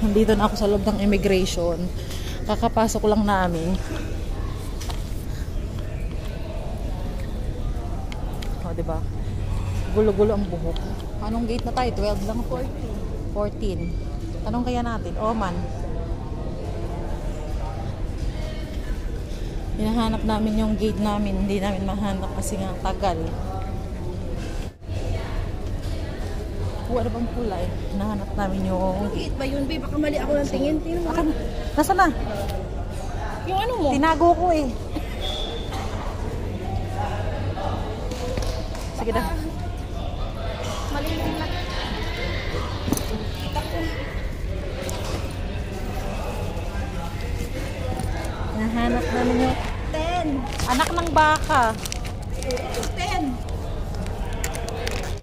Nandito na ako sa loob ng immigration. Kakapasok lang namin. O, diba? Gulo-gulo ang buhok. Anong gate na tayo? 12 lang? 14. Anong kaya natin? Oman. Hinahanap namin yung gate namin. Hindi namin mahanap kasi nga tagal. Ano bang kulay? Hinahanap namin yung Gate ba yun, babe? Baka mali ako ng tingin. Tingin mo. Nasaan na? Yung ano mo? Tinago ko eh. Sige na. Mali lang. Hinahanap namin yung 10. anak ng baka.